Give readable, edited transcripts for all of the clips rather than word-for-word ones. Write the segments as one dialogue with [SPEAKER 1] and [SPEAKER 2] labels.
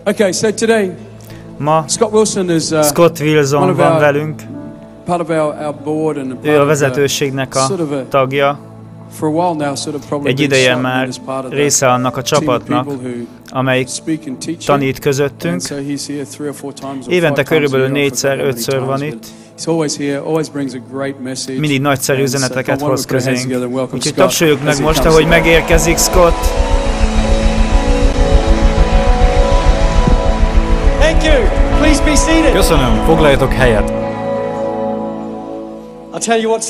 [SPEAKER 1] Okay, so today,
[SPEAKER 2] Ma
[SPEAKER 1] Scott Wilson is
[SPEAKER 2] Scott Wilson van velünk.
[SPEAKER 1] part of our board and
[SPEAKER 2] Ő a vezetőségnek a tagja.
[SPEAKER 1] For a while now, sort of probably
[SPEAKER 2] Egy ideje már része annak a csapatnak, amelyik tanít közöttünk. Évente körülbelül 4-5-ször van itt. Mindig nagyszerű üzeneteket hoz közénk. Úgyhogy tapsoljuk meg most, ahogy megérkezik Scott.
[SPEAKER 3] Köszönöm, foglaljatok helyet!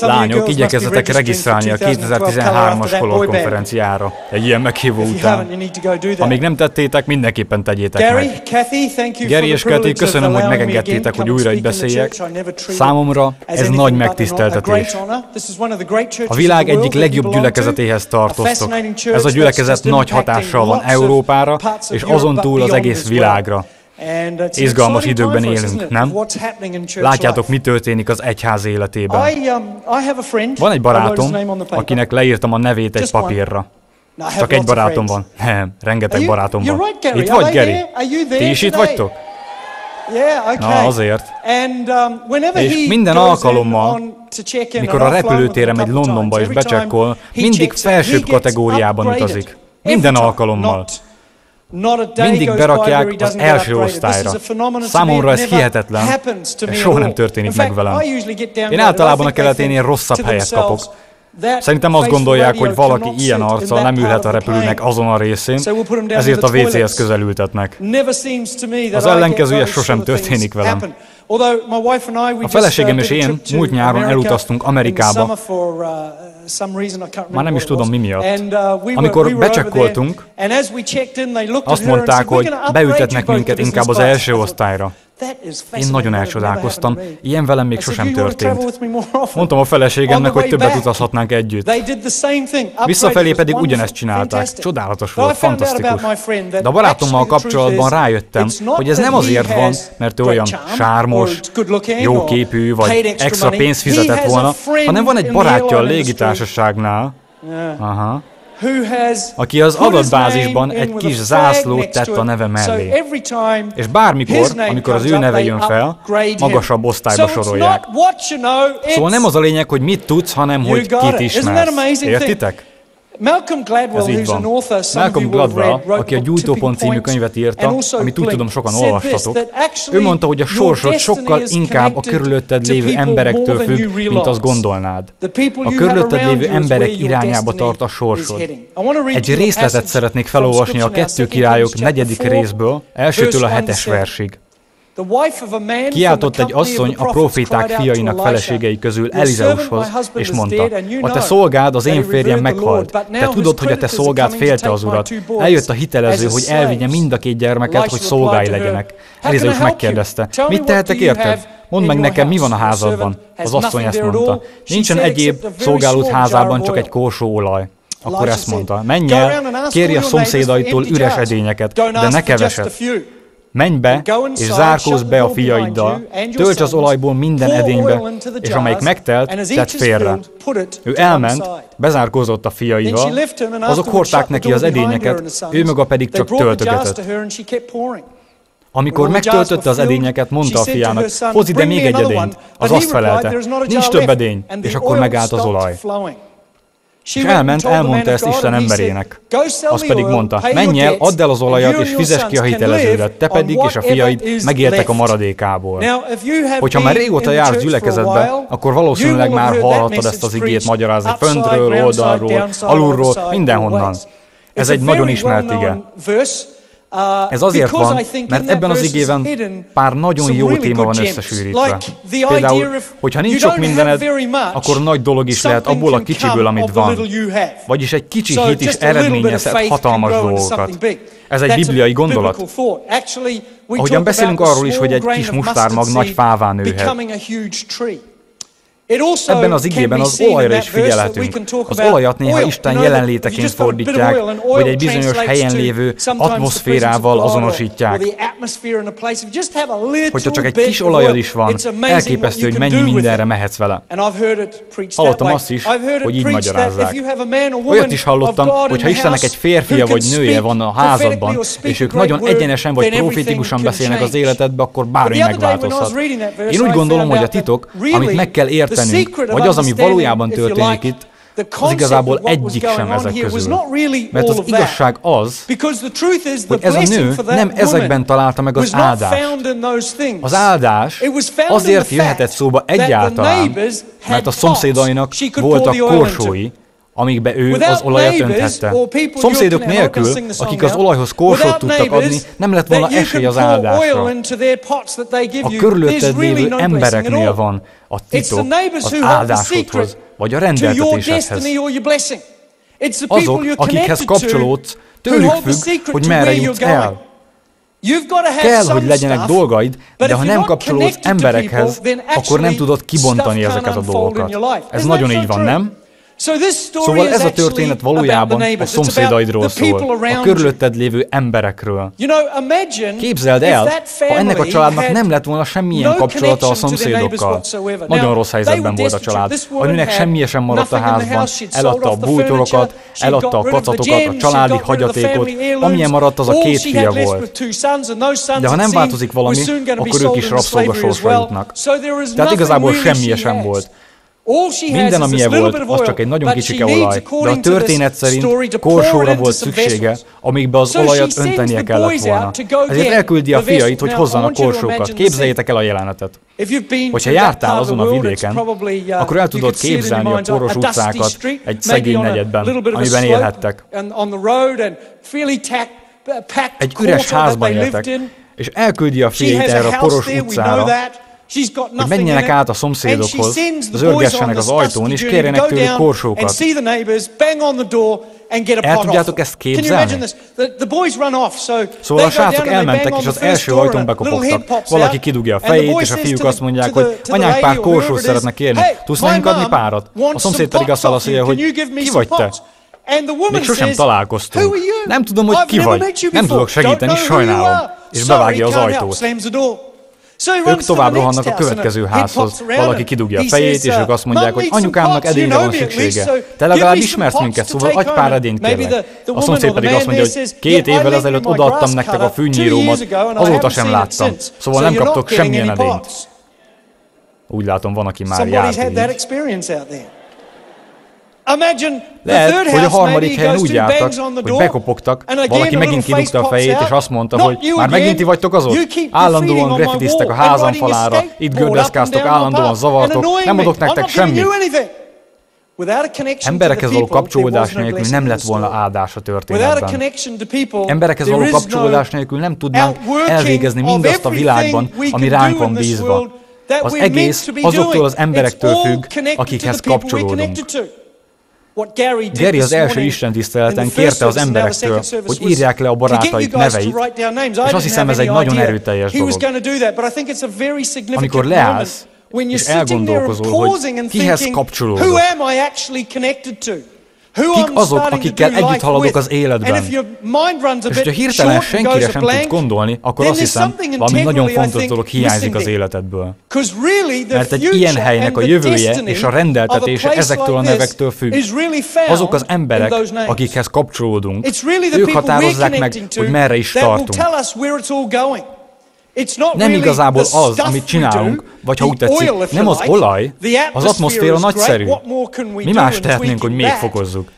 [SPEAKER 3] Lányok, igyekezzetek regisztrálni a 2013-as Color konferenciára egy ilyen meghívó után. Ha még nem tettétek, mindenképpen tegyétek meg. Gary és Kathy, köszönöm, hogy megengedtétek, hogy újra itt beszéljek. Számomra ez nagy megtiszteltetés. A világ egyik legjobb gyülekezetéhez tartoztok. Ez a gyülekezet nagy hatással van Európára, és azon túl az egész világra. Izgalmas időkben élünk, nem? Látjátok, mi történik az egyház életében. Van egy barátom, akinek leírtam a nevét egy papírra. Csak egy barátom van. Nem, rengeteg barátom van. Itt vagy, Gary? Ti is itt vagytok? Na, azért. És minden alkalommal, mikor a repülőtérem egy Londonba és becsekkol, mindig felsőbb kategóriában utazik. Minden alkalommal. Mindig berakják az első osztályra. Számomra ez hihetetlen, és soha nem történik meg velem. Én általában a keleténél rosszabb helyet kapok. Szerintem azt gondolják, hogy valaki ilyen arccal nem ülhet a repülőnek azon a részén, ezért a WC-hez közel ültetnek. Az ellenkezője sosem történik velem. A feleségem és én múlt nyáron elutaztunk Amerikába, már nem is tudom mi miatt. Amikor becsekkoltunk, azt mondták, hogy beültetnek minket inkább az első osztályra. Én nagyon elcsodálkoztam, ilyen velem még sosem történt. Mondtam a feleségemnek, hogy többet utazhatnánk együtt. Visszafelé pedig ugyanezt csinálták. Csodálatos volt, fantasztikus. De a barátommal kapcsolatban rájöttem, hogy ez nem azért van, mert ő olyan sármos, jóképű, vagy extra pénzt fizetett volna, hanem van egy barátja a légitársaságnál, aki az adatbázisban egy kis zászlót tett a neve mellé. És bármikor, amikor az ő neve jön fel, magasabb osztályba sorolják. Szóval nem az a lényeg, hogy mit tudsz, hanem hogy kit ismersz. Értitek? Ez így van. Malcolm Gladwell, aki a Gyújtópont című könyvet írta, amit úgy tudom sokan olvastatok, ő mondta, hogy a sorsod sokkal inkább a körülötted lévő emberektől függ, mint azt gondolnád. A körülötted lévő emberek irányába tart a sorsod. Egy részletet szeretnék felolvasni a 2 Királyok 4. részből, elsőtől a 7. versig. Kiáltott egy asszony a próféták fiainak feleségei közül Elizeushoz, és mondta, a te szolgád, az én férjem meghalt. Te tudod, hogy a te szolgád félte az urat. Eljött a hitelező, hogy elvigye mind a 2 gyermeket, hogy szolgái legyenek. Elizeus megkérdezte, mit tehetek érted? Mondd meg nekem, mi van a házadban? Az asszony ezt mondta, nincsen egyéb szolgálód házában, csak egy korsóolaj. Akkor ezt mondta, menj el, kérj a szomszédaitól üres edényeket, de ne keveset. Menj be, és zárkózz be a fiaiddal, tölts az olajból minden edénybe, és amelyik megtelt, tedd félre. Ő elment, bezárkózott a fiaival, azok hordták neki az edényeket, ő maga pedig csak töltögetett. Amikor megtöltötte az edényeket, mondta a fiának, hozz ide még egy edényt. Az azt felelte, nincs több edény, és akkor megállt az olaj. És elment, elmondta ezt Isten emberének. Az pedig mondta, menj el, add el az olajat, és fizess ki a hiteleződet, te pedig és a fiaid megéltek a maradékából. Hogyha már régóta jársz gyülekezetbe, akkor valószínűleg már hallhattad ezt az igét magyarázni föntről, oldalról, alulról, mindenhonnan. Ez egy nagyon ismert ige. Ez azért van, mert ebben az igében pár nagyon jó téma van összesűrítve. Például, hogyha nincs sok mindened, akkor nagy dolog is lehet abból a kicsiből, amit van. Vagyis egy kicsi hit is eredményezhet hatalmas dolgokat. Ez egy bibliai gondolat. Ahogyan beszélünk arról is, hogy egy kis mustármag nagy fává nőhet. Ebben az igében az olajra is figyelhetünk. Az olajat néha Isten jelenléteként fordítják, vagy egy bizonyos helyen lévő atmoszférával azonosítják. Hogyha csak egy kis olajad is van, elképesztő, hogy mennyi mindenre mehetsz vele. Hallottam azt is, hogy így magyarázzák. Olyat is hallottam, hogy ha Istennek egy férfia vagy nője van a házadban, és ők nagyon egyenesen vagy profétikusan beszélnek az életedbe, akkor bármi megváltozhat. Én úgy gondolom, hogy a titok, amit meg kell értenünk, vagy az, ami valójában történik itt, az igazából egyik sem ezek közül. Mert az igazság az, hogy ez a nő nem ezekben találta meg az áldást. Az áldás azért jöhetett szóba egyáltalán, mert a szomszédainak voltak korsói, amikbe ő az olajat önthette. Szomszédok nélkül, akik az olajhoz korsót tudtak adni, nem lett volna esély az áldásra. A körülötted lévő embereknél van a titok az áldásodhoz, vagy a rendeltetésedhez. Azok, akikhez kapcsolódsz, tőlük függ, hogy merre jutsz el. Kell, hogy legyenek dolgaid, de ha nem kapcsolódsz emberekhez, akkor nem tudod kibontani ezeket a dolgokat. Ez nagyon így van, nem? Szóval ez a történet valójában a szomszédaidról szól, a körülötted lévő emberekről. Képzeld el, ha ennek a családnak nem lett volna semmilyen kapcsolata a szomszédokkal. Nagyon rossz helyzetben volt a család. A nőnek semmije sem maradt a házban, eladta a bútorokat, eladta a kacatokat, a családi hagyatékot, amilyen maradt, az a 2 fia volt. De ha nem változik valami, akkor ők is rabszolgasorsra jutnak. Tehát igazából semmije sem volt. Minden, amilyen volt, az csak egy nagyon kicsike olaj, de a történet szerint korsóra volt szüksége, amikbe az olajat öntenie kellett volna. Ezért elküldi a fiait, hogy hozzanak korsókat. Képzeljétek el a jelenetet. Hogyha jártál azon a vidéken, akkor el tudod képzelni a poros utcákat egy szegény negyedben, amiben élhettek. Egy üres házban éltek, és elküldi a fiait erre a poros utcára, hogy menjenek át a szomszédokhoz, zörgessenek az ajtón, és kérjenek tőlük korsókat. El tudjátok ezt képzelni? Szóval a srácok elmentek, és az első ajtón bekopogtak. Valaki kidugja a fejét, és a fiúk azt mondják, hogy anyánk pár korsót szeretne kérni. Tudsz nekünk adni párat? A szomszéd pedig azt válaszolja, hogy ki vagy te? Még sosem találkoztunk. Nem tudom, hogy ki vagy. Nem tudok segíteni, sajnálom. És bevágja az ajtót. Ők tovább rohannak a következő házhoz. Valaki kidugja a fejét, és ők azt mondják, hogy anyukámnak edényre van szüksége. Te legalább ismersz minket, szóval adj pár edényt kérlek. A szomszéd pedig azt mondja, hogy 2 évvel ezelőtt odaadtam nektek a fűnyírómat, azóta sem láttam. Szóval nem kaptok semmilyen edényt. Úgy látom, van, aki már járt így. Lehet, hogy a harmadik helyen úgy jártak, hogy bekopogtak, valaki megint kidugta a fejét, és azt mondta, hogy már megint ti vagytok azok? Állandóan grafitiztek a házam falára, itt gördeszkáztok, állandóan zavartok, nem adok nektek semmit. Emberekhez való kapcsolódás nélkül nem lett volna áldás a történetben. Emberekhez való kapcsolódás nélkül nem tudnánk elvégezni mindazt a világban, ami ránk van bízva. Az egész azoktól az emberektől függ, akikhez kapcsolódunk. Gary az első istentiszteleten kérte az emberektől, hogy írják le a barátaik neveit, és azt hiszem, ez egy nagyon erőteljes dolog. Amikor leállsz, és elgondolkozol, hogy kihez kapcsolódok, kik azok, akikkel együtt haladok az életben. És ha hirtelen senkire sem tudsz gondolni, akkor azt hiszem, valami nagyon fontos dolog hiányzik az életedből. Mert egy ilyen helynek a jövője és a rendeltetése ezektől a nevektől függ. Azok az emberek, akikhez kapcsolódunk, ők határozzák meg, hogy merre is tartunk. Nem igazából az, amit csinálunk, vagy ha úgy tetszik, nem az olaj, az atmoszféra nagyszerű. Mi más tehetnénk, hogy még fokozzuk?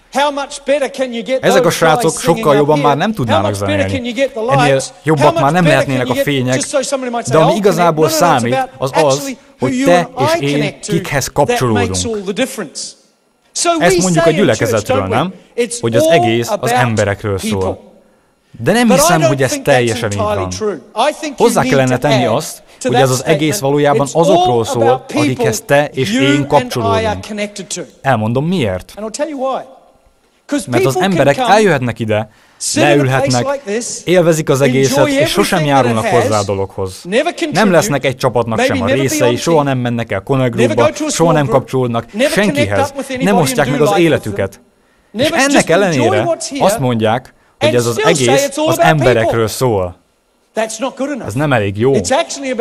[SPEAKER 3] Ezek a srácok sokkal jobban már nem tudnának zenélni. Ennél jobbak már nem lehetnének a fények, de ami igazából számít, az az, hogy te és én kikhez kapcsolódunk. Ezt mondjuk a gyülekezetről, nem? Hogy az egész az emberekről szól. De nem hiszem, hogy ez teljesen így van. Hozzá kellene tenni azt, hogy ez az egész valójában azokról szól, akikhez te és én kapcsolódunk. Elmondom miért. Mert az emberek eljöhetnek ide, leülhetnek, élvezik az egészet, és sosem járulnak hozzá a dologhoz. Nem lesznek egy csapatnak sem a részei, soha nem mennek el Connect-ba, soha nem kapcsolódnak senkihez, nem osztják meg az életüket. És ennek ellenére azt mondják, hogy ez az egész az emberekről szól. Ez nem elég jó.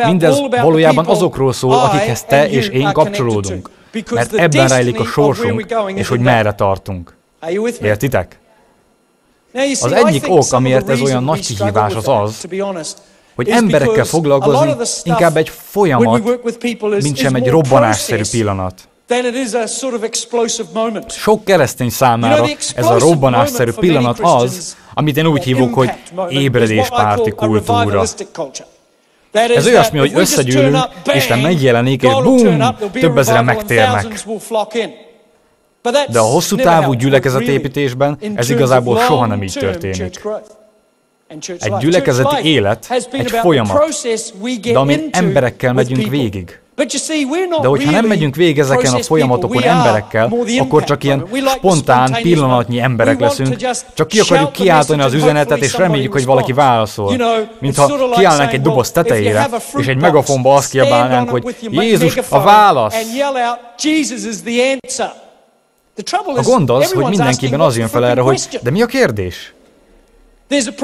[SPEAKER 3] Mindez valójában azokról szól, akikhez te és én kapcsolódunk. Mert ebben rejlik a sorsunk, és hogy merre tartunk. Értitek? Az egyik ok, amiért ez olyan nagy kihívás, az, hogy emberekkel foglalkozni inkább egy folyamat, mint sem egy robbanásszerű pillanat. Sok keresztény számára ez a robbanásszerű pillanat az, amit én úgy hívok, hogy ébredéspárti kultúra. Ez olyasmi, hogy összegyűlünk, Isten megjelenik, és bum, több ezeren megtérnek. De a hosszú távú gyülekezetépítésben ez igazából soha nem így történik. Egy gyülekezeti élet egy folyamat, de amin emberekkel megyünk végig. De hogyha nem megyünk végig ezeken a folyamatokon emberekkel, akkor csak ilyen spontán, pillanatnyi emberek leszünk, csak ki akarjuk kiáltani az üzenetet, és reméljük, hogy valaki válaszol. Mintha kiállnánk egy doboz tetejére, és egy megafonba azt kiabálnánk, hogy Jézus a válasz. A gond az, hogy mindenkiben az jön fel erre, hogy de mi a kérdés?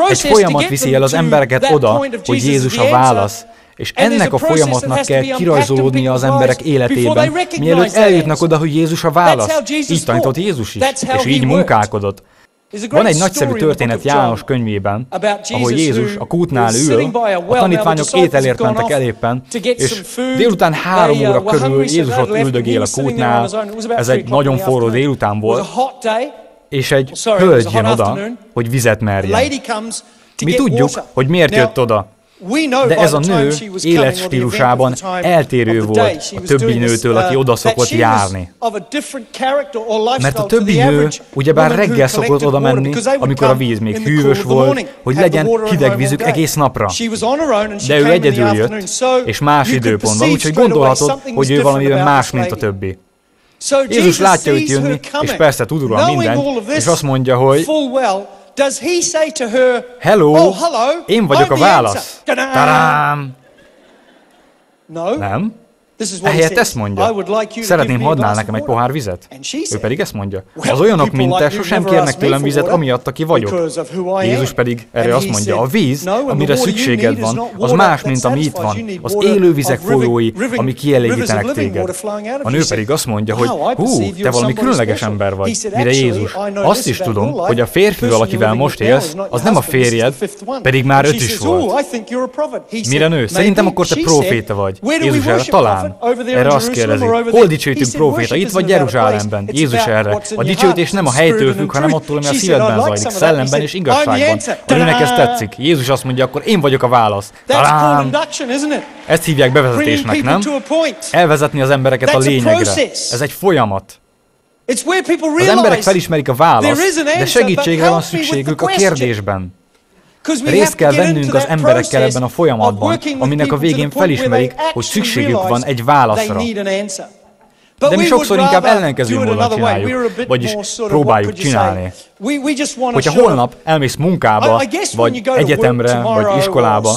[SPEAKER 3] Egy folyamat viszi el az embereket oda, hogy Jézus a válasz, és ennek a folyamatnak kell kirajzolódnia az emberek életében, mielőtt eljutnak oda, hogy Jézus a válasz. Így tanított Jézus is, és így munkálkodott. Van egy nagyszerű történet János könyvében, ahol Jézus a kútnál ül, a tanítványok ételért mentek el éppen, és délután 3 óra körül Jézus ott üldögél a kútnál, ez egy nagyon forró délután volt, és egy hölgy jön oda, hogy vizet merjen. Mi tudjuk, hogy miért jött oda. De ez a nő életstílusában eltérő volt a többi nőtől, aki oda szokott járni. Mert a többi nő ugyebár reggel szokott oda menni, amikor a víz még hűvös volt, hogy legyen hideg vízük egész napra. De ő egyedül jött, és más időpontban, úgyhogy gondolhatod, hogy ő valamiben más, mint a többi. Jézus látja őt jönni, és persze tud róla mindent, és azt mondja, hogy hello, én vagyok a válasz. Tarám! Nem. Ehelyett ezt mondja. Szeretném, ha adnál nekem egy pohár vizet. Ő pedig ezt mondja. Az olyanok, mint te, sosem kérnek tőlem vizet, amiatt, aki vagyok. Jézus pedig erre azt mondja, a víz, amire szükséged van, az más, mint ami itt van. Az élő vizek folyói, ami kielégítenek téged. A nő pedig azt mondja, hogy te valami különleges ember vagy. Mire Jézus, azt is tudom, hogy a férfival, akivel most élsz, az nem a férjed, pedig már 5 is volt. Mire nő, szerintem akkor te próféta vagy. Jézus erre talán. Erre azt kérdezi, hol dicsőítünk próféta, itt vagy Jeruzsálemben? Jézus erre. A dicsőítés nem a helytől függ, hanem attól, ami a szívedben zajlik, szellemben és igazságban. A nőnek ez tetszik. Jézus azt mondja, akkor én vagyok a válasz. Talán! Ezt hívják bevezetésnek, nem? Elvezetni az embereket a lényegre. Ez egy folyamat. Az emberek felismerik a választ, de segítségre van szükségük a kérdésben. Részt kell vennünk az emberekkel ebben a folyamatban, aminek a végén felismerik, hogy szükségük van egy válaszra. De mi sokszor inkább ellenkező módon csináljuk, vagyis próbáljuk csinálni. Hogyha holnap elmész munkába, vagy egyetemre, vagy iskolába,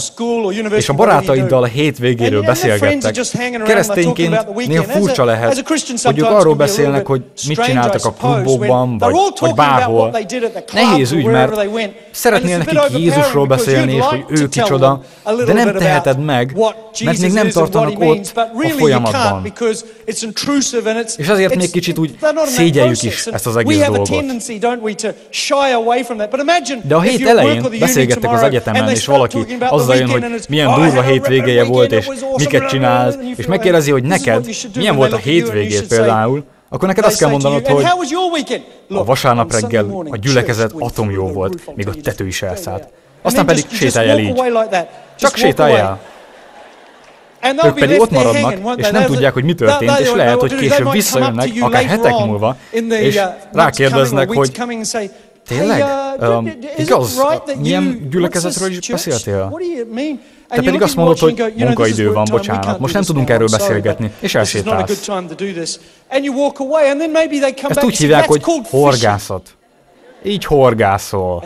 [SPEAKER 3] és a barátaiddal a hétvégéről beszélgettek, keresztényként néha furcsa lehet, hogy ők arról beszélnek, hogy mit csináltak a klubokban, vagy bárhol. Nehéz ügy, mert szeretnél nekik Jézusról beszélni, és hogy ő kicsoda, de nem teheted meg, mert még nem tartanak ott a folyamatban. És azért még kicsit úgy szégyeljük is ezt az egész dolgot. De a hét elején beszélgettek az egyetemen, és valaki azzal jön, hogy milyen durva hétvégéje volt, és miket csinált, és megkérdezi, hogy neked milyen volt a hétvégét például, akkor neked azt kell mondanod, hogy a vasárnap reggel a gyülekezet atomjó volt, még a tető is elszállt. Aztán pedig sétálj el így. Csak sétálj el. Ők pedig ott maradnak, és nem tudják, hogy mi történt, és lehet, hogy később visszajönnek, akár hetek múlva, és rákérdeznek, hogy tényleg? Igaz? Milyen gyülekezetről is beszéltél? Te pedig azt mondod, hogy munkaidő van, bocsánat, most nem tudunk erről beszélgetni, és elsétálsz. Ezt úgy hívják, hogy horgászat. Így horgászol.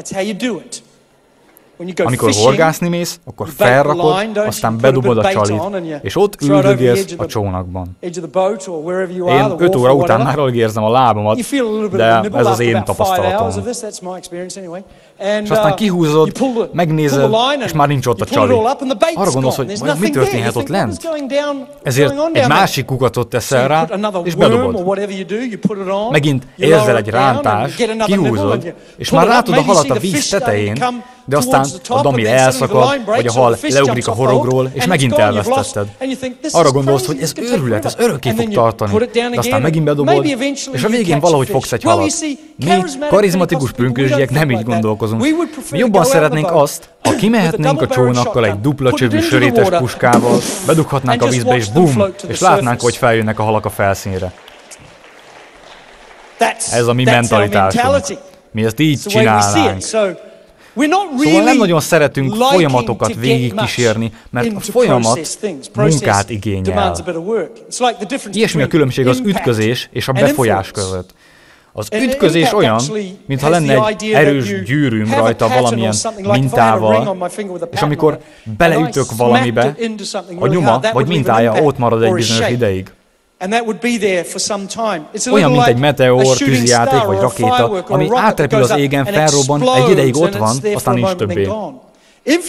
[SPEAKER 3] Amikor horgászni mész, akkor felrakod, aztán bedobod a csalit, és ott üldögélsz a csónakban. Én 5 óra után már alig érzem a lábamat, de ez az én tapasztalatom. És aztán kihúzod, megnézed, és már nincs ott a csali. Arra gondolsz, hogy mi történhet ott lent? Ezért egy másik kukatot teszel rá, és bedobod. Megint érzel egy rántást, kihúzod, és már látod a halat a víz tetején, de aztán a dami elszakad, vagy a hal leugrik a horogról, és megint elvesztetted. Arra gondolsz, hogy ez őrület, ez örökké fog tartani, de aztán megint bedobod, és a végén valahogy fogsz egy halat. Mi, karizmatikus pünkösdiek nem így gondolkozunk. Mi jobban szeretnénk azt, ha kimehetnénk a csónakkal egy dupla csövű sörétes puskával, bedughatnánk a vízbe, és bum, és látnánk, hogy feljönnek a halak a felszínre. Ez a mi mentalitásunk. Mi ezt így csinálnánk. Szóval nem nagyon szeretünk folyamatokat végigkísérni, mert a folyamat munkát igényel. Ilyesmi a különbség az ütközés és a befolyás között. Az ütközés olyan, mintha lenne egy erős gyűrűm rajta valamilyen mintával, és amikor beleütök valamibe, a nyoma vagy mintája ott marad egy bizonyos ideig. Olyan, mint egy meteor, tűzijáték vagy rakéta, ami átrepül az égen, felrobban, egy ideig ott van, aztán nincs többé.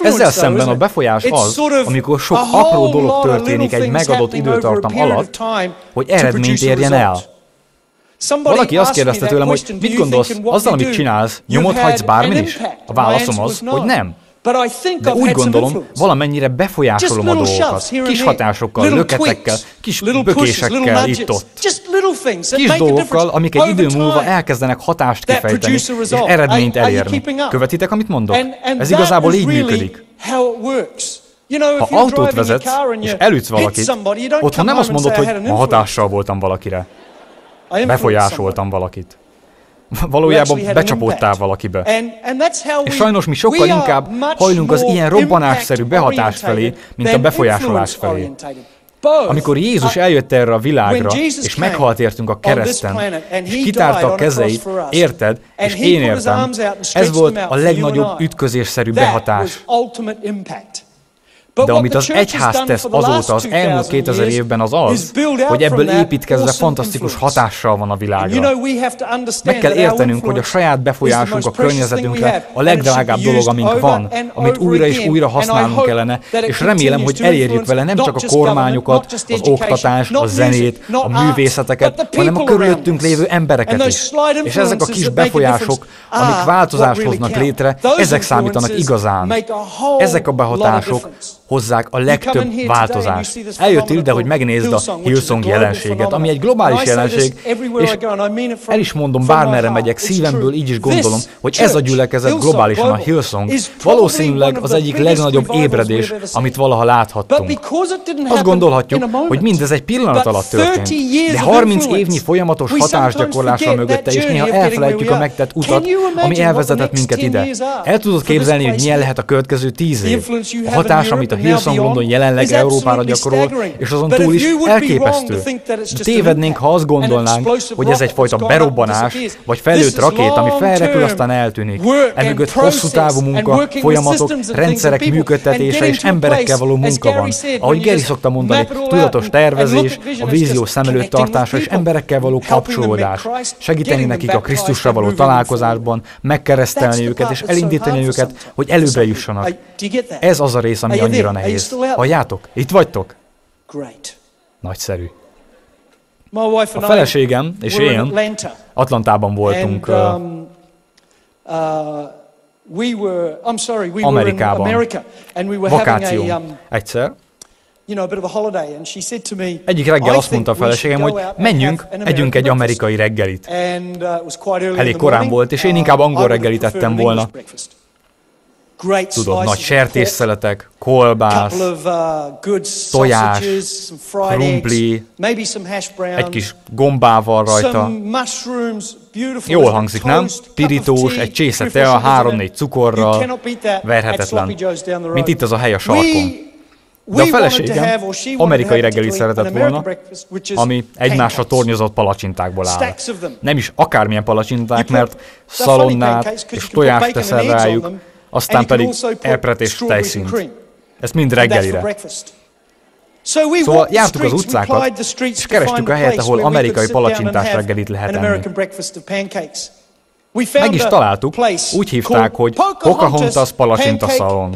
[SPEAKER 3] Ezzel szemben a befolyás az, amikor sok apró dolog történik egy megadott időtartam alatt, hogy eredményt érjen el. Valaki azt kérdezte tőlem, hogy mit gondolsz, azzal, amit csinálsz, nyomot hagysz bármin is? A válaszom az, hogy nem. De úgy gondolom, valamennyire befolyásolom a dolgokat. Kis hatásokkal, löketekkel, kis bökésekkel itt-ott. Kis dolgokkal, amik egy idő múlva elkezdenek hatást kifejteni, és eredményt elérni. Követitek, amit mondok? Ez igazából így működik. Ha autót vezetsz, és elütsz valakit, otthon nem azt mondod, hogy ma hatással voltam valakire. Befolyásoltam valakit. Valójában becsapódtál valakibe. És sajnos mi sokkal inkább hajlunk az ilyen robbanásszerű behatás felé, mint a befolyásolás felé. Amikor Jézus eljött erre a világra, és meghalt értünk a kereszten, és kitárta a kezeit, érted, és én értem, ez volt a legnagyobb ütközésszerű behatás. De amit az egyház tesz azóta az elmúlt 2000 évben az az, hogy ebből építkezve fantasztikus hatással van a világra. Meg kell értenünk, hogy a saját befolyásunk a környezetünkre a legdrágább dolog, amink van, amit újra és újra használnunk kellene, és remélem, hogy elérjük vele nem csak a kormányokat, az oktatást, a zenét, a művészeteket, hanem a körülöttünk lévő embereket is. És ezek a kis befolyások, amik változást hoznak létre, ezek számítanak igazán. Ezek a behatások hozzák a legtöbb változást. Eljöttél ide, hogy megnézd a Hillsong jelenséget, ami egy globális jelenség, és el is mondom, bármerre megyek, szívemből így is gondolom, hogy ez a gyülekezet globálisan a Hillsong valószínűleg az egyik legnagyobb ébredés, amit valaha láthattunk. Azt gondolhatjuk, hogy mindez egy pillanat alatt történt, de 30 évnyi folyamatos hatásgyakorlásra mögötte, és néha elfelejtjük a megtett utat, ami elvezetett minket ide. El tudod képzelni, hogy milyen lehet a következő 10 év? A hatás, amit a Hillsong London jelenleg Európára gyakorol, és azon túl is elképesztő. De tévednénk, ha azt gondolnánk, hogy ez egyfajta berobbanás, vagy felőtt rakét, ami felrepül, aztán eltűnik. Emögött hosszú távú munka, folyamatok, rendszerek működtetése és emberekkel való munka van. Ahogy Geri szokta mondani, tudatos tervezés, a vízió szem előtt tartása és emberekkel való kapcsolódás. Segíteni nekik a Krisztusra való találkozásban, megkeresztelni őket és elindítani őket, hogy előbbre jussanak. Ez az a rész, ami annyira nehéz. Halljátok? Itt vagytok? Nagyszerű. A feleségem és én Atlantában voltunk Amerikában, vakáció egyszer. Egyik reggel azt mondta a feleségem, hogy menjünk, együnk egy amerikai reggelit. Elég korán volt, és én inkább angol reggelit ettem volna. Tudod, nagy sertésszeletek, kolbász, tojás, krumpli, egy kis gombával rajta. Jól hangzik, nem? Pirítós, egy csésze tea, 3-4 cukorral, verhetetlen. Mint itt az a hely a sarkon. De a feleségem amerikai reggelit szeretett volna, ami egymásra tornyozott palacsintákból áll. Nem is akármilyen palacsinták, mert szalonnát és tojást teszel rájuk, aztán pedig epret és tejszínt. Ezt mind reggelire. Szóval jártuk az utcákat, és kerestük a helyet, ahol amerikai palacsintás reggelit lehet enni. Meg is találtuk, úgy hívták, hogy Pocahontas palacsinta szalon.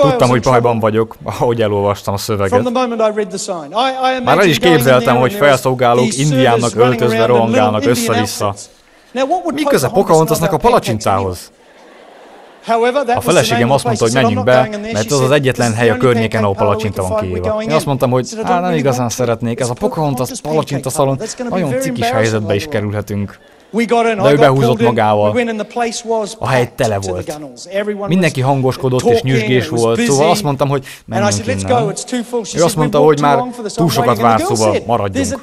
[SPEAKER 3] Tudtam, hogy bajban vagyok, ahogy elolvastam a szöveget. Már el is képzeltem, hogy felszolgálók indiánnak öltözve rohangálnak össze-vissza. Mi köze Pocahontasnak a palacsintához? A feleségem azt mondta, hogy menjünk be, mert az az egyetlen hely a környéken, ahol palacsinta van kiírva. Én azt mondtam, hogy nem igazán szeretnék, ez a Pocahontas palacsinta szalon, nagyon cikis helyzetbe is kerülhetünk. De ő behúzott magával. A hely tele volt. Mindenki hangoskodott és nyüzsgés volt, szóval azt mondtam, hogy menjünk innen. Ő azt mondta, hogy már túl sokat vár, szóval maradjunk.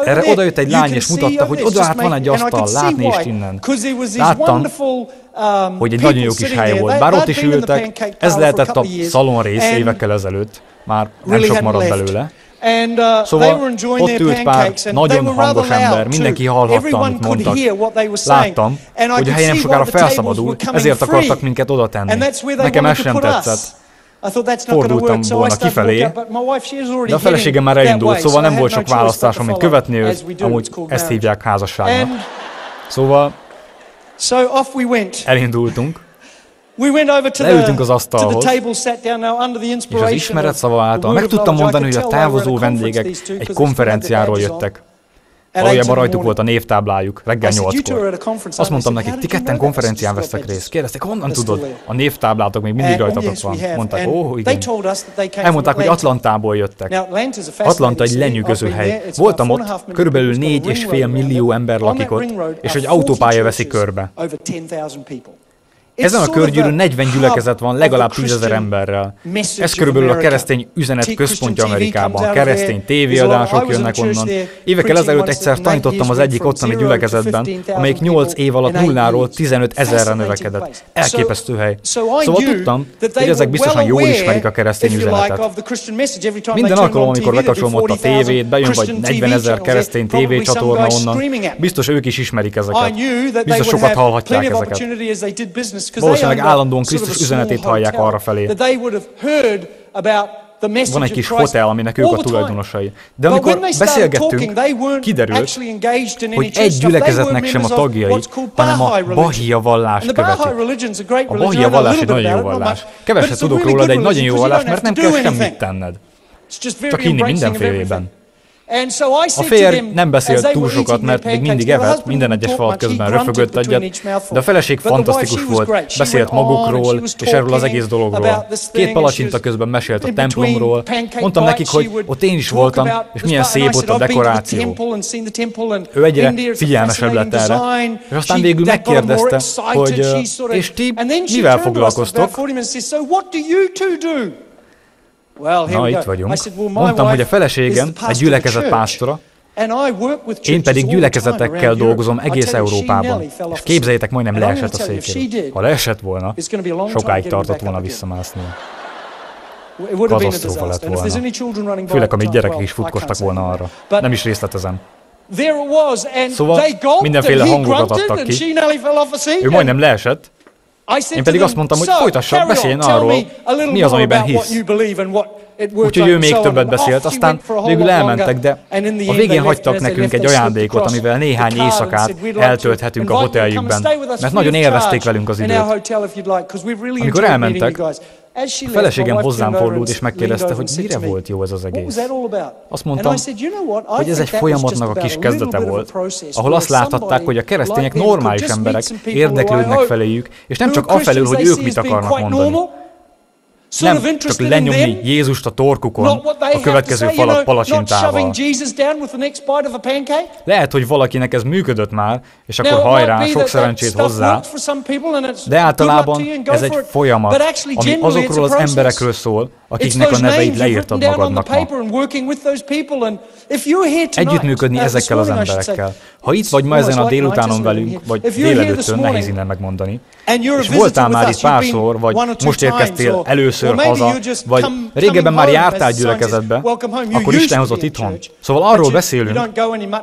[SPEAKER 3] Erre odajött egy lány és mutatta, hogy oda hát van egy asztal, látni is innen. Láttam, hogy egy nagyon jó kis hely volt. Bár ott is ültek, ez lehetett a szalonrész évekkel ezelőtt. Már nem sok maradt belőle. Szóval ott ült pár nagyon hangos ember, mindenki hallhatta, amit mondtak. Láttam, hogy a hely nem sokára felszabadul, ezért akartak minket oda tenni. Nekem ez sem tetszett. Fordultam volna kifelé, de a feleségem már elindult, szóval nem volt sok választásom, mint követni őt, amúgy ezt hívják házasságnak. Szóval elindultunk. Leültünk az asztalhoz, és az ismeret szava által meg tudtam mondani, hogy a távozó vendégek egy konferenciáról jöttek. Valójában rajtuk volt a névtáblájuk reggel 8-kor. Azt mondtam nekik, ti ketten konferencián vesztek részt. Kérdezték, honnan tudod? A névtáblátok még mindig rajtatok van. Mondták, igen. Elmondták, hogy Atlantából jöttek. Atlanta egy lenyűgöző hely. Voltam ott, körülbelül 4,5 millió ember lakik ott, és egy autópálya veszi körbe. Ezen a körgyűrűn 40 gyülekezet van, legalább 10 000 emberrel. Ez körülbelül a keresztény üzenet központja Amerikában. Keresztény tévéadások jönnek onnan. Évekkel ezelőtt egyszer tanítottam az egyik ottani gyülekezetben, amelyik 8 év alatt 0-ról 15 000-re növekedett. Elképesztő hely. Szóval tudtam, hogy ezek biztosan jól ismerik a keresztény üzenetet. Minden alkalom, amikor bekapcsolom ott a tévét, bejön vagy 40 000 keresztény tévécsatorna onnan, biztos ők is ismerik ezeket. Biztos sokat hallhatják ezeket. Valószínűleg állandóan Krisztus üzenetét hallják arrafelé. Van egy kis hotel, aminek ők a tulajdonosai. De amikor beszélgettünk, kiderült, hogy egy gyülekezetnek sem a tagjai, hanem a Bahia vallást követik. A Bahia vallás egy nagyon jó vallás. Keveset tudok róla, de egy nagyon jó vallás, mert nem kell semmit tenned. Csak hinni mindenfélében. A férj nem beszélt túl sokat, mert még mindig evett, minden egyes falat közben röfögött egyet, de a feleség fantasztikus volt, beszélt magukról és erről az egész dologról. 2 palacsinta közben mesélt a templomról, mondtam nekik, hogy ott én is voltam, és milyen szép ott a dekoráció. Ő egyre figyelmesebb lett erre, és aztán végül megkérdezte, hogy és ti mivel foglalkoztok? Na, itt vagyunk. Mondtam, hogy a feleségem egy gyülekezet pásztora, én pedig gyülekezetekkel dolgozom egész Európában. És képzeljétek, majdnem leesett a székéről. Ha leesett volna, sokáig tartott volna visszamászni. Katasztrófa lett volna. Főleg, amíg gyerekek is futkostak volna arra. Nem is részletezem. Szóval mindenféle hangokat adtak ki. Ő majdnem leesett. Én pedig azt mondtam, hogy folytassa, beszéljen arról, mi az, amiben hisz. Úgyhogy ő még többet beszélt, aztán végül elmentek, de a végén hagytak nekünk egy ajándékot, amivel néhány éjszakát eltölthetünk a hoteljükben, mert nagyon élvezték velünk az időt. Amikor elmentek, a feleségem hozzám fordult és megkérdezte, hogy mire volt jó ez az egész. Azt mondtam, hogy ez egy folyamatnak a kis kezdete volt, ahol azt láthatták, hogy a keresztények normális emberek érdeklődnek feléjük, és nem csak afelől, hogy ők mit akarnak mondani. Nem csak lenyomni Jézust a torkukon a következő falat palacsintával. Lehet, hogy valakinek ez működött már, és akkor hajrá, sok szerencsét hozzá, de általában ez egy folyamat, ami azokról az emberekről szól, akiknek a neveit leírtad magadnak ma. Együttműködni ezekkel az emberekkel. Ha itt vagy ma ezen a délutánon velünk, vagy délelőttön, nehéz innen megmondani, és voltál már itt párszor, vagy most érkeztél először haza, vagy régebben már jártál gyülekezetbe, akkor Isten hozott itthon. Szóval arról beszélünk,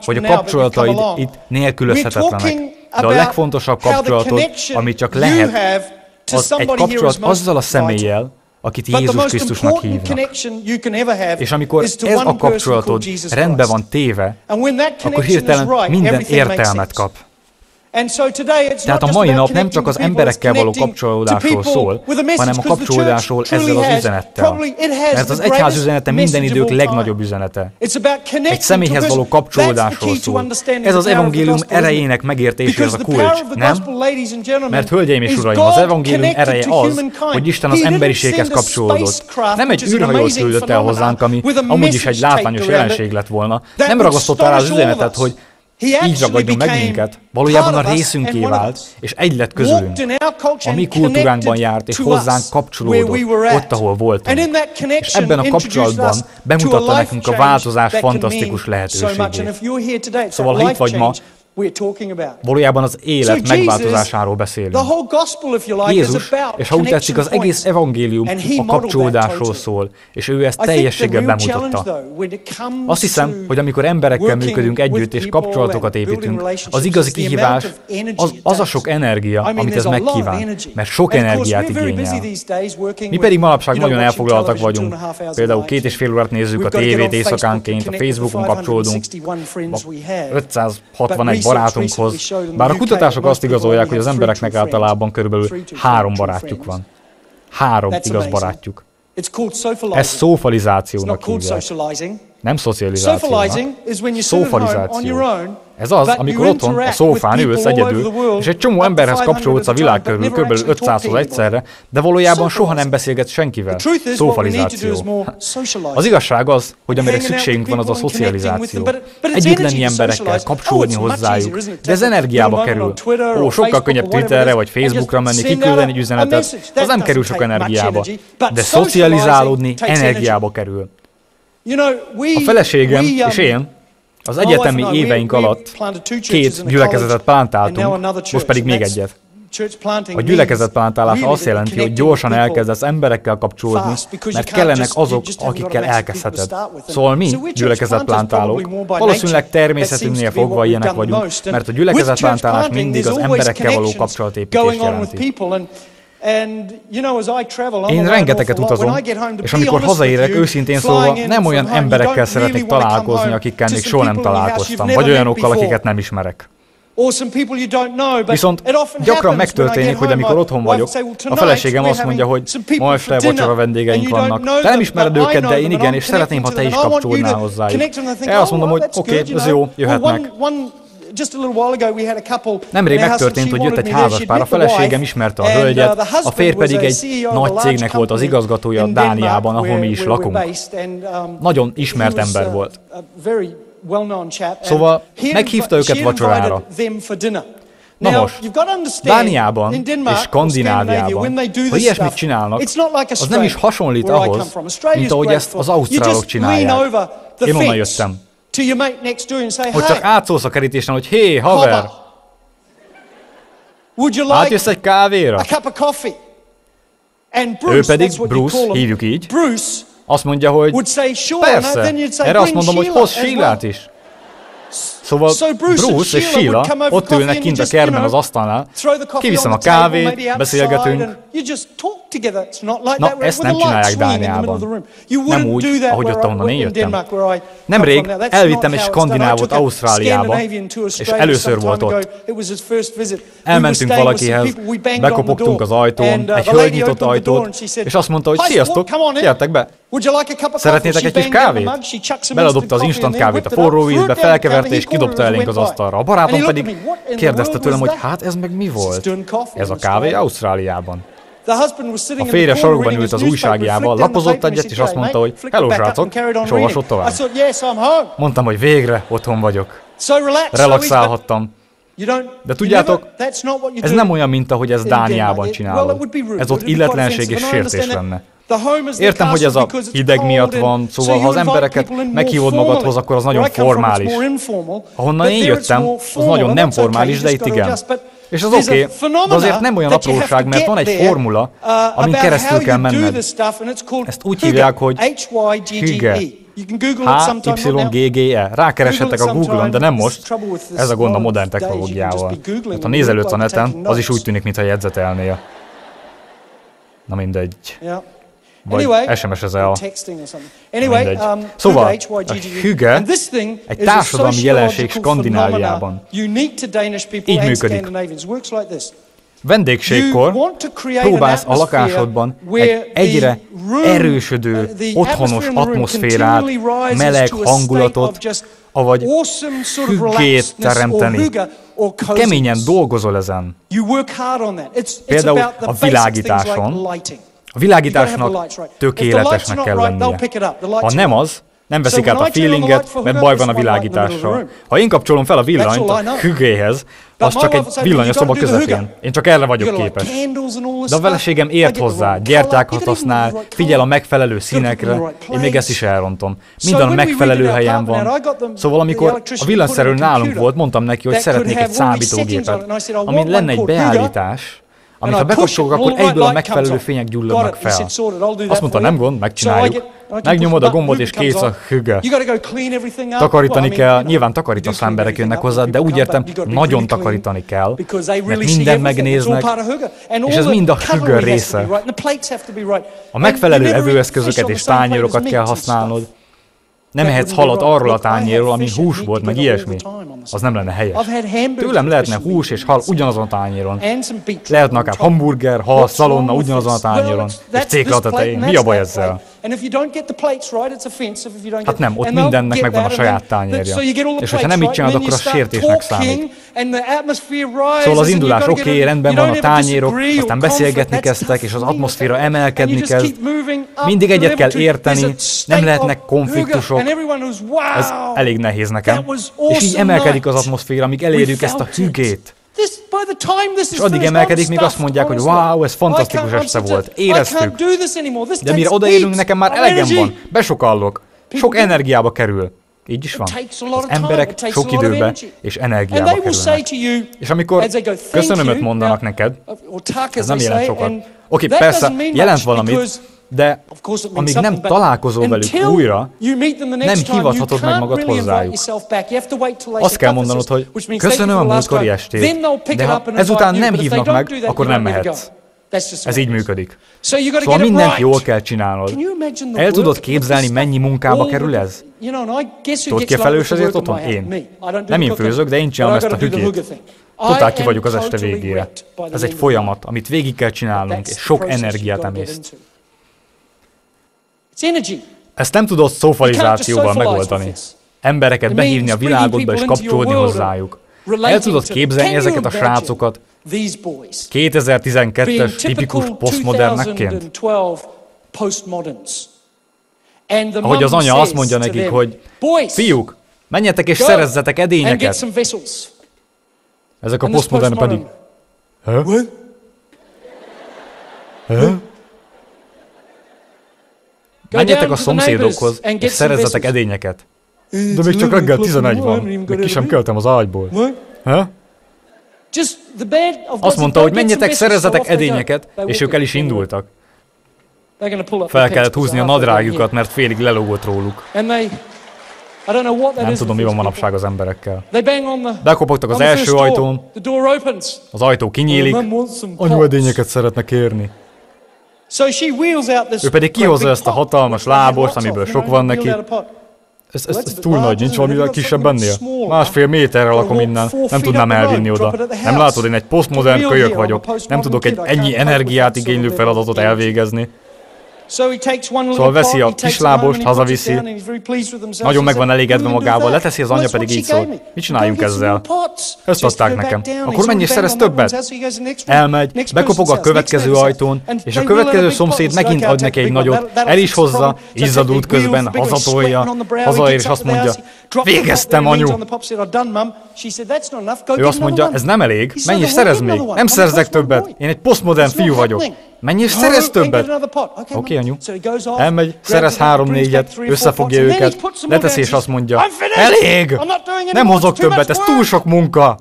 [SPEAKER 3] hogy a kapcsolataid itt nélkülözhetetlenek. De a legfontosabb kapcsolatod, amit csak lehet, az egy kapcsolat azzal a személlyel, akit Jézus Krisztusnak hívnak. És amikor ez a kapcsolatod rendbe van téve, akkor hirtelen minden értelmet kap. Tehát a mai nap nem csak az emberekkel való kapcsolódásról szól, hanem a kapcsolódásról ezzel az üzenettel. Mert az egyház üzenete minden idők legnagyobb üzenete. Egy személyhez való kapcsolódásról szól. Ez az evangélium erejének megértéséhez a kulcs, nem? Mert hölgyeim és uraim, az evangélium ereje az, hogy Isten az emberiséghez kapcsolódott. Nem egy űrhajót küldött el hozzánk, ami amúgy is egy látványos jelenség lett volna. Nem ragasztotta rá az üzenetet, hogy így ragadjon meg minket, valójában a részünké vált, és egy lett közülünk. A mi kultúránkban járt, és hozzánk kapcsolódott, ott, ahol voltunk. És ebben a kapcsolatban bemutatta nekünk a változás fantasztikus lehetőségét. Szóval, ha itt vagy ma, valójában az élet megváltozásáról beszélünk. Jézus, és ha úgy tetszik, az egész evangélium a kapcsolódásról szól, és ő ezt teljességgel bemutatta. Azt hiszem, hogy amikor emberekkel működünk együtt, és kapcsolatokat építünk, az igazi kihívás az a sok energia, amit ez megkíván, mert sok energiát igényel. Mi pedig manapság nagyon elfoglaltak vagyunk. Például 2,5 órát nézzük a tévét éjszakánként, a Facebookon kapcsolódunk, 561 barátunkhoz. Bár a kutatások azt igazolják, hogy az embereknek általában körülbelül 3 barátjuk van. 3 igaz barátjuk. Ez szófalizációnak hívják. Nem szocializációnak. Szófalizáció. Ez az, amikor otthon a szófán ülsz egyedül, és egy csomó emberhez kapcsolódsz a világ körül, kb. 500-hoz egyszerre, de valójában soha nem beszélgetsz senkivel. Szófalizáció. Az igazság az, hogy amire szükségünk van, az a szocializáció. Együtt lenni emberekkel, kapcsolódni hozzájuk, de ez energiába kerül. Sokkal könnyebb Twitterre vagy Facebookra menni, kiküldeni egy üzenetet, az nem kerül sok energiába. De szocializálódni energiába kerül. A feleségem és én az egyetemi éveink alatt 2 gyülekezetet plántáltunk, most pedig még egyet. A gyülekezetplántálás azt jelenti, hogy gyorsan elkezdesz emberekkel kapcsolódni, mert kellenek azok, akikkel elkezdheted. Szóval mi, gyülekezetplántálók, valószínűleg természetünknél fogva ilyenek vagyunk, mert a gyülekezetplántálás mindig az emberekkel való kapcsolatépítést jelenti. Én rengeteget utazom, és amikor hazaérek, őszintén szólva, nem olyan emberekkel szeretnék találkozni, akikkel még soha nem találkoztam, vagy olyanokkal, akiket nem ismerek. Viszont gyakran megtörténik, hogy amikor otthon vagyok, a feleségem azt mondja, hogy ma este vacsora vendégeink vannak. Te nem ismered őket, de én igen, és szeretném, ha te is kapcsolódnál hozzájuk. Én azt mondom, hogy oké, ez jó, jöhetnek. Nemrég megtörtént, hogy jött egy házaspár, a feleségem ismerte a hölgyet, a férj pedig egy nagy cégnek volt az igazgatója Dániában, ahol mi is lakunk. Nagyon ismert ember volt. Szóval meghívta őket vacsorára. Na most, Dániában és Skandináviában, ha ilyesmit csinálnak, az nem is hasonlít ahhoz, mint ahogy ezt az ausztrálok csinálják. Én onnan jöttem. Hogy csak átszólsz a kerítésen, hogy hé, haver, átjössz egy kávéra? Ő pedig, Bruce, hívjuk így, azt mondja, hogy persze, erre azt mondom, hogy hozz Sheilát is. Szóval Bruce és Sheila ott ülnek kint a kertben az asztalnál, kiviszem a kávét, beszélgetünk. Na, ezt nem csinálják Dániában. Nem úgy, ahogy ott, ahonnan én jöttem. Nemrég elvittem egy skandinávot Ausztráliába, és először volt ott. Elmentünk valakihez, bekopogtunk az ajtón, egy hölgy nyitott ajtót, és azt mondta, hogy sziasztok, gyertek be! Szeretnétek egy kis kávét? Beledobta az instant kávét a forró vízbe, felkeverte és kidobta elénk az asztalra. A barátom pedig kérdezte tőlem, hogy hát ez meg mi volt? Ez a kávé Ausztráliában. A férje sarokban ült az újságjával, lapozott egyet, és azt mondta, hogy hello srácok, és olvasott tovább. Mondtam, hogy végre otthon vagyok. Relaxálhattam. De tudjátok, ez nem olyan, mint ahogy ez Dániában csinálod. Ez ott illetlenség és sértés lenne. Értem, hogy ez a hideg miatt van, szóval ha az embereket meghívod magadhoz, akkor az nagyon formális. Ahonnan én jöttem, az nagyon nem formális, de itt igen. És az oké, de azért nem olyan apróság, mert van egy formula, amin keresztül kell menned. Ezt úgy hívják, hogy hüge. HYGGE. Rákereshetek a Google-on, de nem most. Ez a gond a modern technológiával. Hát ha nézelődsz a neten, az is úgy tűnik, mintha jegyzetelnél. Na mindegy. Vagy SMS-ezel. Mindegy. Szóval, a hüge egy társadalmi jelenség Skandináviában. Így működik. Vendégségkor próbálsz a lakásodban egy egyre erősödő, otthonos atmoszférát, meleg hangulatot, avagy hüggét teremteni. Keményen dolgozol ezen. Például a világításon. A világításnak tökéletesnek kell lennie. Ha nem az, nem veszik át a feelinget, mert baj van a világítással. Ha én kapcsolom fel a villanyt a hügéhez, az csak egy villany a szoba közepén. Én csak erre vagyok képes. De a feleségem ért hozzá, gyertyákat használ, figyel a megfelelő színekre, én még ezt is elrontom. Minden a megfelelő helyen van. Szóval amikor a villanyszerelő nálunk volt, mondtam neki, hogy szeretnék egy számítógépet, amin lenne egy beállítás, amit ha bekapcsolok, akkor egyből a megfelelő fények gyulladnak fel. Azt mondta, nem gond, megcsináljuk. Megnyomod a gombot és kész a hüge. Takarítani kell, nyilván takarítasz, emberek jönnek hozzá, de úgy értem, nagyon takarítani kell, mert mindent megnéznek, és ez mind a hüge része. A megfelelő evőeszközöket és tányérokat kell használnod. Nem ehetsz halat arról a tányérról, ami hús volt, meg ilyesmi. Az nem lenne helyes. Tőlem lehetne hús és hal ugyanazon a tányéron. Lehetne akár hamburger, hal, szalonna ugyanazon a tányéron. És cékla a tetején. Mi a baj ezzel? Hát nem, ott mindennek megvan a saját tányérja. És hogyha nem így csinálod, akkor az sértésnek számít. Szóval az indulás oké, rendben van a tányérok, aztán beszélgetni kezdtek, és az atmoszféra emelkedni kezd. Mindig egyet kell érteni, nem lehetnek konfliktusok. Ez elég nehéz nekem. És így emelkedik az atmoszféra, amíg elérjük ezt a hügét. És addig emelkedik, míg azt mondják, hogy wow, ez fantasztikus este volt, éreztük. De mire odaérünk, nekem már elegem van, besokallok, sok energiába kerül. Így is van. Az emberek sok időbe és energiába kerülnek. És amikor köszönömöt mondanak neked, ez nem jelent sokat. Oké, persze, jelent valamit, de amíg nem találkozol velük újra, nem hivathatod meg magad hozzájuk. Azt kell mondanod, hogy köszönöm a múltkori estét, de ha ezután nem hívnak meg, akkor nem mehetsz. Ez így működik. Szóval mindent jól kell csinálnod. El tudod képzelni, mennyi munkába kerül ez? Tudod, ki a felelős ezért otthon? Én. Nem én főzök, de én csinálom ezt a hügét. Totál ki vagyok az este végére. Ez egy folyamat, amit végig kell csinálnunk, és sok energiát emészt. Ezt nem tudod szofalizációval megoldani. Embereket behívni a világodba és kapcsolódni hozzájuk. El tudod képzelni ezeket a srácokat 2012-es tipikus posztmodernekként? Ahogy az anya azt mondja nekik, hogy fiúk, menjetek és szerezzetek edényeket. Ezek a posztmodern pedig... Menjetek a szomszédokhoz, és szerezzetek edényeket. De még csak reggel 11 van, még ki sem keltem az ágyból. Azt mondta, hogy menjetek, szerezzetek edényeket, és ők el is indultak. Fel kellett húzni a nadrágjukat, mert félig lelógott róluk. Nem tudom, mi van manapság az emberekkel. Bekopogtak az első ajtón, az ajtó kinyílik, anyu edényeket szeretne kérni. Ő pedig kihozza ezt a hatalmas lábost, amiből sok van neki. Ez túl nagy, nincs valamivel kisebb ennél. 1,5 méterre lakom innen, nem tudnám elvinni oda. Nem látod, én egy posztmodern kölyök vagyok, nem tudok egy ennyi energiát igénylő feladatot elvégezni. Szóval veszi a kislábost, hazaviszi, nagyon meg van elégedve magával, leteszi, az anyja pedig így szól. Mit csináljunk ezzel? Ezt adták nekem. Akkor menj és szerez többet. Elmegy, bekopog a következő ajtón, és a következő szomszéd megint ad neki egy nagyot, el is hozza, izzadult közben, hazatolja, hazaér és azt mondja, végeztem, anyu. Ő azt mondja, ez nem elég, menj és szerez még. Nem szerzek többet, én egy posztmodern fiú vagyok. Menj és szerez többet! Oké, anyu. Elmegy, szerez 3-4-et, összefogja őket, leteszi és azt mondja, elég! Nem hozok többet, ez túl sok munka!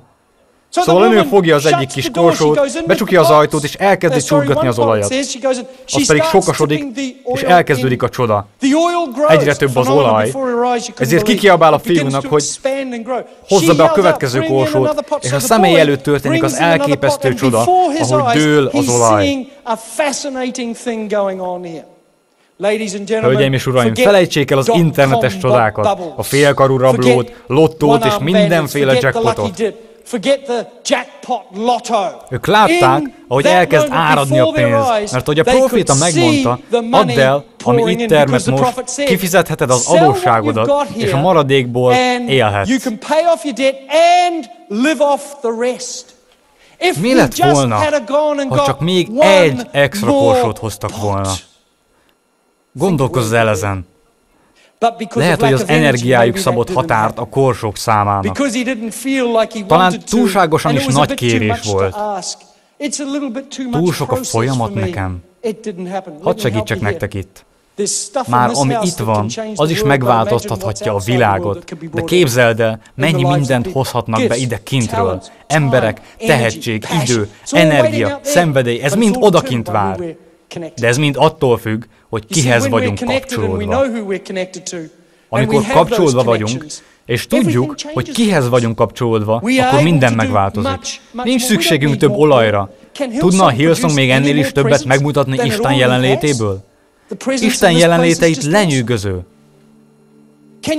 [SPEAKER 3] Szóval ő fogja az egyik kis korsót, becsukja az ajtót és elkezdi csurgatni az olajat. Az pedig sokasodik, és elkezdődik a csoda. Egyre több az olaj, ezért kikiabál a fiúnak, hogy hozza be a következő korsót, és a szemei előtt történik az elképesztő csoda, ahogy dől az olaj. Hölgyeim és uraim, felejtsék el az internetes csodákat, a félkarú rablót, lottót és mindenféle jackpotot. Ők látták, ahogy elkezd áradni a pénz, mert hogy a próféta megmondta, add el, ami itt termett most, kifizetheted az adósságodat, és a maradékból élhetsz. Mi lett volna, ha csak még egy extra korsót hoztak volna? Gondolkozz el ezen. Lehet, hogy az energiájuk szabott határt a korsók számának. Talán túlságosan is nagy kérés volt. Túl sok a folyamat nekem. Hadd segítsek nektek itt. Már ami itt van, az is megváltoztathatja a világot. De képzeld el, mennyi mindent hozhatnak be ide kintről. Emberek, tehetség, idő, energia, szenvedély, ez mind odakint vár. De ez mind attól függ, hogy kihez vagyunk kapcsolódva. Amikor kapcsolódva vagyunk, és tudjuk, hogy kihez vagyunk kapcsolódva, akkor minden megváltozik. Nincs szükségünk több olajra. Tudna a Hillsong még ennél is többet megmutatni Isten jelenlétéből? Isten jelenléte itt lenyűgöző.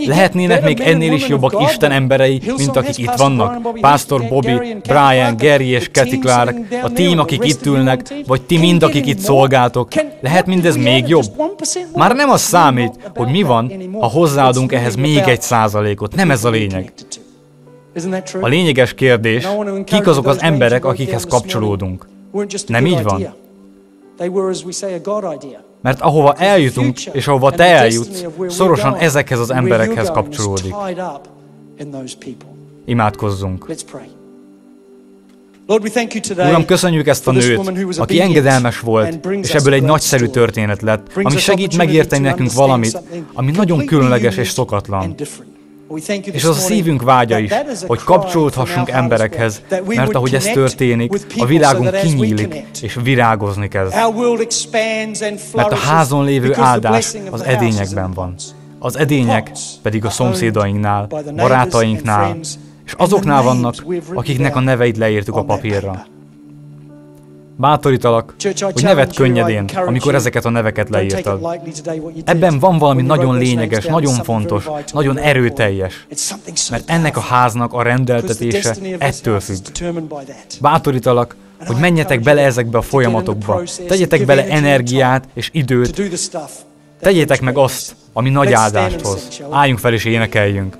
[SPEAKER 3] Lehetnének még ennél is jobbak Isten emberei, mint akik itt vannak? Pásztor Bobby, Brian, Gary és Kathy Clark, a tím, akik itt ülnek, vagy ti mind, akik itt szolgáltok. Lehet mindez még jobb? Már nem az számít, hogy mi van, ha hozzáadunk ehhez még 1%-ot. Nem ez a lényeg. A lényeges kérdés, kik azok az emberek, akikhez kapcsolódunk? Nem így van? Mert ahova eljutunk, és ahova te eljutsz, szorosan ezekhez az emberekhez kapcsolódik. Imádkozzunk. Uram, köszönjük ezt a nőt, aki engedelmes volt, és ebből egy nagyszerű történet lett, ami segít megérteni nekünk valamit, ami nagyon különleges és szokatlan. És az a szívünk vágya is, hogy kapcsolódhassunk emberekhez, mert ahogy ez történik, a világunk kinyílik és virágozni kezd. Mert a házon lévő áldás az edényekben van. Az edények pedig a szomszédainknál, barátainknál, és azoknál vannak, akiknek a neveit leírtuk a papírra. Bátorítalak, hogy ne vedd könnyedén, amikor ezeket a neveket leírtad. Ebben van valami nagyon lényeges, nagyon fontos, nagyon erőteljes, mert ennek a háznak a rendeltetése ettől függ. Bátorítalak, hogy menjetek bele ezekbe a folyamatokba, tegyetek bele energiát és időt, tegyétek meg azt, ami nagy áldást hoz. Álljunk fel és énekeljünk.